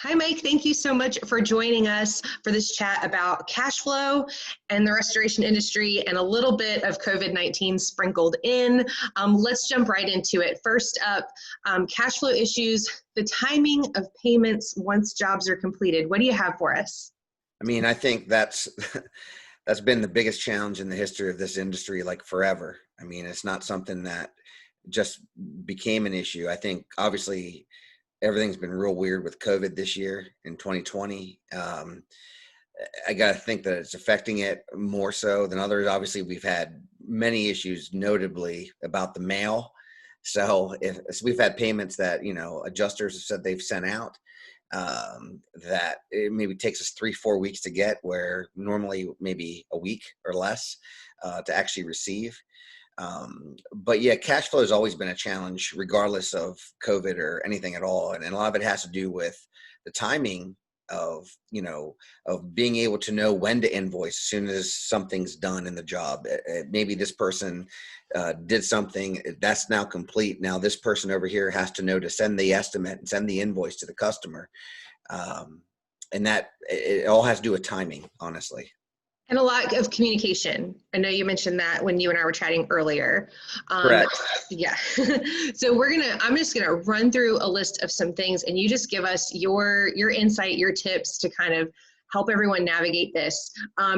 Hi, Mike. Thank you so much for joining us for this chat about cash flow and the restoration industry and a little bit of COVID-19 sprinkled in. Let's jump right into it. First up, cash flow issues, the timing of payments once jobs are completed. What do you have for us? I mean, I think that's been the biggest challenge in the history of this industry, like forever. I mean, it's not something that just became an issue. I think obviously everything's been real weird with COVID this year in 2020. I got to think that it's affecting it more so than others. Obviously, we've had many issues, notably about the mail. So if we've had payments that, adjusters have said they've sent out, that it maybe takes us 3-4 weeks to get, where normally maybe a week or less to actually receive. But yeah, cash flow has always been a challenge regardless of COVID or anything at all. And a lot of it has to do with the timing of, of being able to know when to invoice as soon as something's done in the job. Maybe this person did something that's now complete. Now this person over here has to know to send the estimate and send the invoice to the customer. And that it all has to do with timing, honestly. And a lot of communication. I know you mentioned that when you and I were chatting earlier. Correct. Yeah. So I'm just gonna run through a list of some things, and you just give us your insight, your tips to kind of help everyone navigate this.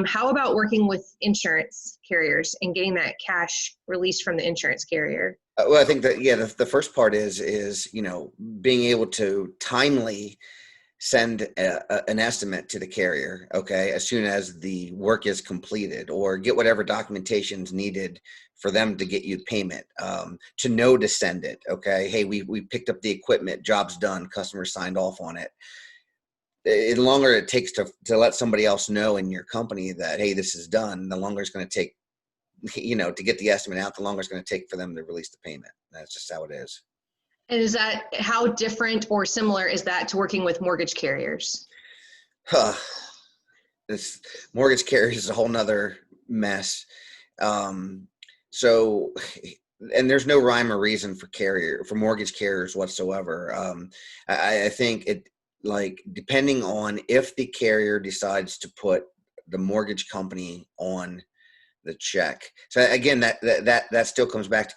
How about working with insurance carriers and getting that cash released from the insurance carrier? Well, I think that, yeah, the first part is, being able to timely send an estimate to the carrier, okay, as soon as the work is completed, or get whatever documentation is needed for them to get you payment, to know to send it, okay. Hey, we picked up the equipment, job's done, customer signed off on it. The longer it takes to let somebody else know in your company that, hey, this is done, the longer it's going to take, to get the estimate out, the longer it's going to take for them to release the payment. That's just how it is. And is that, how different or similar is that to working with mortgage carriers? This mortgage carrier is a whole nother mess. So, and there's no rhyme or reason for mortgage carriers whatsoever. I think it, like, depending on if the carrier decides to put the mortgage company on the check. So again, that still comes back to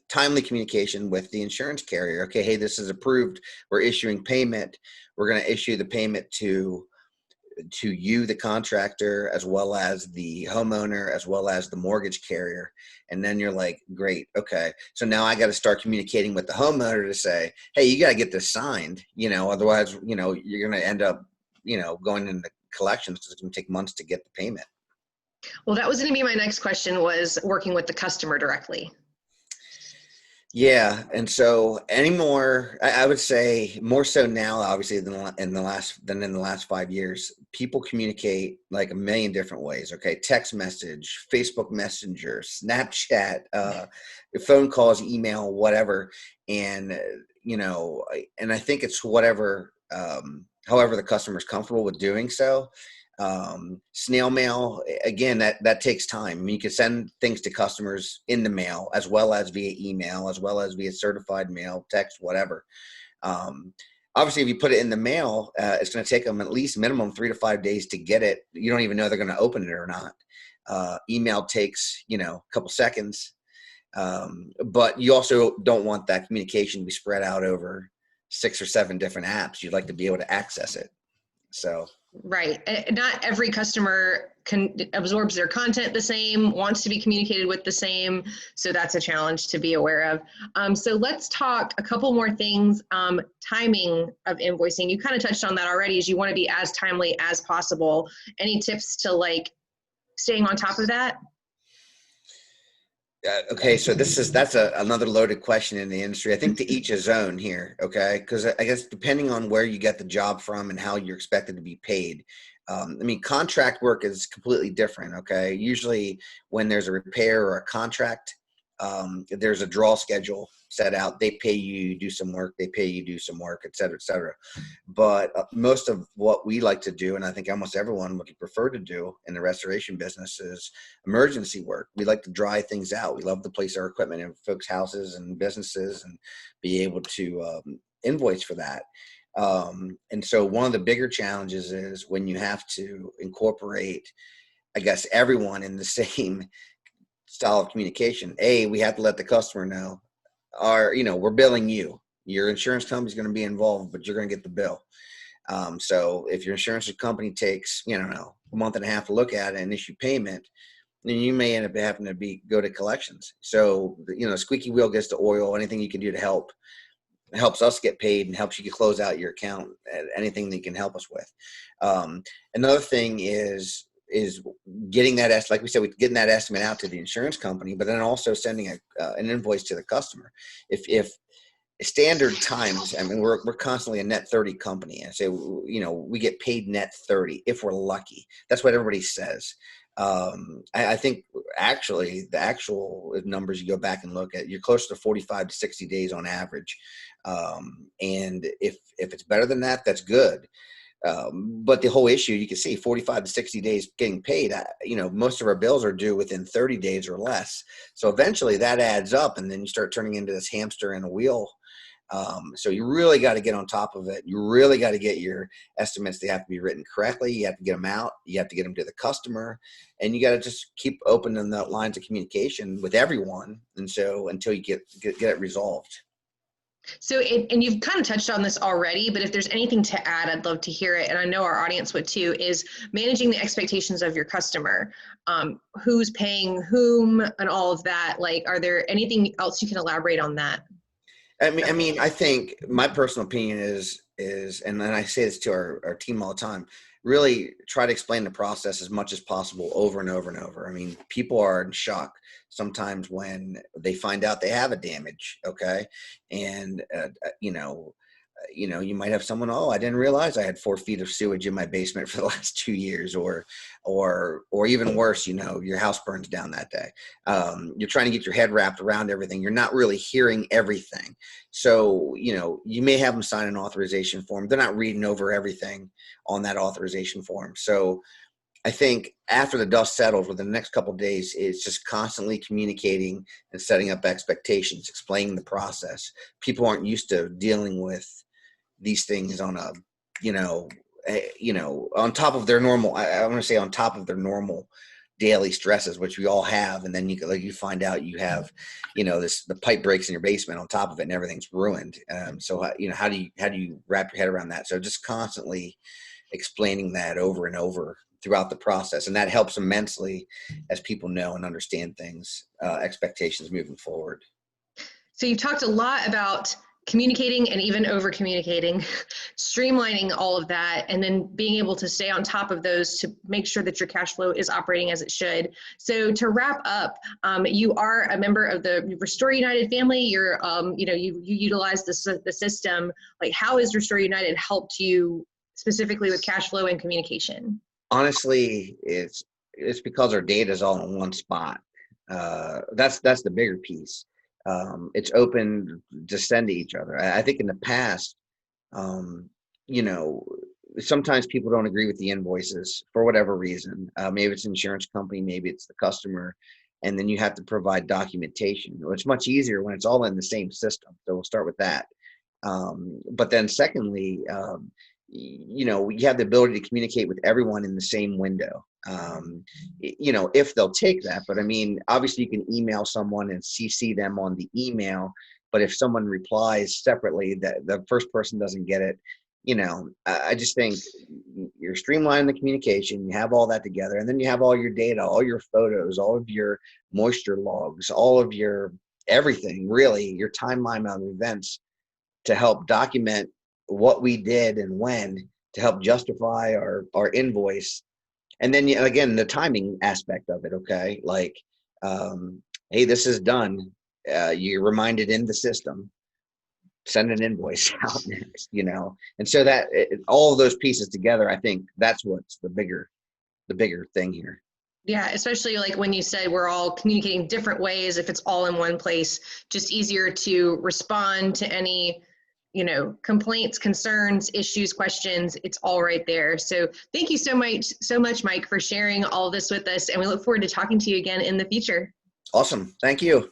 timely communication with the insurance carrier. Okay, hey, this is approved. We're issuing payment. We're going to issue the payment to you, the contractor, as well as the homeowner, as well as the mortgage carrier. And then you're like, great, okay. So now I got to start communicating with the homeowner to say, hey, you got to get this signed, otherwise, you're going to end up, going into collections, because it's going to take months to get the payment. Well, that was going to be my next question, was working with the customer directly. Yeah. And so anymore, I would say more so now, obviously, than in the last 5 years, people communicate like a million different ways. Okay. Text message, Facebook Messenger, Snapchat, phone calls, email, whatever. And, and I think it's whatever, however the customer is comfortable with doing so. Snail mail, again, that takes time. I mean, you can send things to customers in the mail, as well as via email, as well as via certified mail, text, whatever. Obviously, if you put it in the mail, it's going to take them at least minimum 3 to 5 days to get it. You don't even know they're going to open it or not. Email takes, a couple seconds. But you also don't want that communication to be spread out over 6 or 7 different apps. You'd like to be able to access it. So. Right. Not every customer absorbs their content the same, wants to be communicated with the same. So that's a challenge to be aware of. So let's talk a couple more things. Timing of invoicing. You kind of touched on that already, is you want to be as timely as possible. Any tips to staying on top of that? Okay, so that's another loaded question in the industry. I think to each his own here, okay? Because I guess depending on where you get the job from and how you're expected to be paid. Contract work is completely different, okay? Usually when there's a repair or a contract, there's a draw schedule set out. They pay you do some work, they pay you do some work, et cetera, et cetera. But most of what we like to do, and I think almost everyone would prefer to do in the restoration business, is emergency work. We like to dry things out. We love to place our equipment in folks' houses and businesses and be able to invoice for that. And so one of the bigger challenges is when you have to incorporate, I guess, everyone in the same style of communication. We have to let the customer know, we're billing you. Your insurance company is going to be involved, but you're going to get the bill. So if your insurance company takes, a month and a half to look at it and issue payment, then you may end up having to go to collections. So, squeaky wheel gets the oil. Anything you can do to helps us get paid and helps you close out your account. Anything that you can help us with. Another thing is getting that, like we said, getting that estimate out to the insurance company, but then also sending an invoice to the customer. If standard times, I mean, we're constantly a net 30 company. And so, we get paid net 30 if we're lucky. That's what everybody says. I think actually the actual numbers you go back and look at, you're close to 45 to 60 days on average. And if it's better than that, that's good. But the whole issue, you can see 45 to 60 days getting paid, most of our bills are due within 30 days or less. So eventually that adds up, and then you start turning into this hamster in a wheel. So you really got to get on top of it. You really got to get your estimates. They have to be written correctly. You have to get them out. You have to get them to the customer, and you got to just keep opening the lines of communication with everyone. And so until you get it resolved. So, and you've kind of touched on this already, but if there's anything to add, I'd love to hear it. And I know our audience would too, is managing the expectations of your customer, who's paying whom and all of that. Like, are there anything else you can elaborate on that? I mean, I think my personal opinion is, and then I say this to our team all the time, really try to explain the process as much as possible over and over and over. I mean, people are in shock sometimes when they find out they have a damage. Okay. And, you might have someone, I didn't realize I had 4 feet of sewage in my basement for the last 2 years, or even worse, your house burns down that day. You're trying to get your head wrapped around everything. You're not really hearing everything. So, you may have them sign an authorization form. They're not reading over everything on that authorization form. So I think after the dust settles within the next couple of days, it's just constantly communicating and setting up expectations, explaining the process. People aren't used to dealing with these things on on top of their normal, I want to say on top of their normal daily stresses, which we all have. And then you find out you have, the pipe breaks in your basement on top of it and everything's ruined. So, how do you wrap your head around that? So just constantly explaining that over and over throughout the process. And that helps immensely as people know and understand things, expectations moving forward. So you've talked a lot about communicating and even over communicating, streamlining all of that, and then being able to stay on top of those to make sure that your cash flow is operating as it should. So to wrap up, you are a member of the Restore United family. You're, you utilize the system. Like, how has Restore United helped you specifically with cash flow and communication? Honestly, it's because our data is all in one spot. That's the bigger piece. It's open to send to each other. I think in the past, sometimes people don't agree with the invoices for whatever reason. Maybe it's an insurance company, maybe it's the customer, and then you have to provide documentation. It's much easier when it's all in the same system. So we'll start with that. But then secondly, you have the ability to communicate with everyone in the same window. If they'll take that. But I mean, obviously you can email someone and CC them on the email, but if someone replies separately, that the first person doesn't get it, I just think you're streamlining the communication, you have all that together, and then you have all your data, all your photos, all of your moisture logs, all of your everything, really, your timeline of events to help document what we did and when, to help justify our invoice. And then again, the timing aspect of it. Okay. Like, hey, this is done. You're reminded in the system, send an invoice out next, and so that all of those pieces together, I think that's what's the bigger thing here. Yeah, especially like when you said we're all communicating different ways. If it's all in one place, just easier to respond to any complaints, concerns, issues, questions, it's all right there. So thank you so much, Mike, for sharing all this with us. And we look forward to talking to you again in the future. Awesome. Thank you.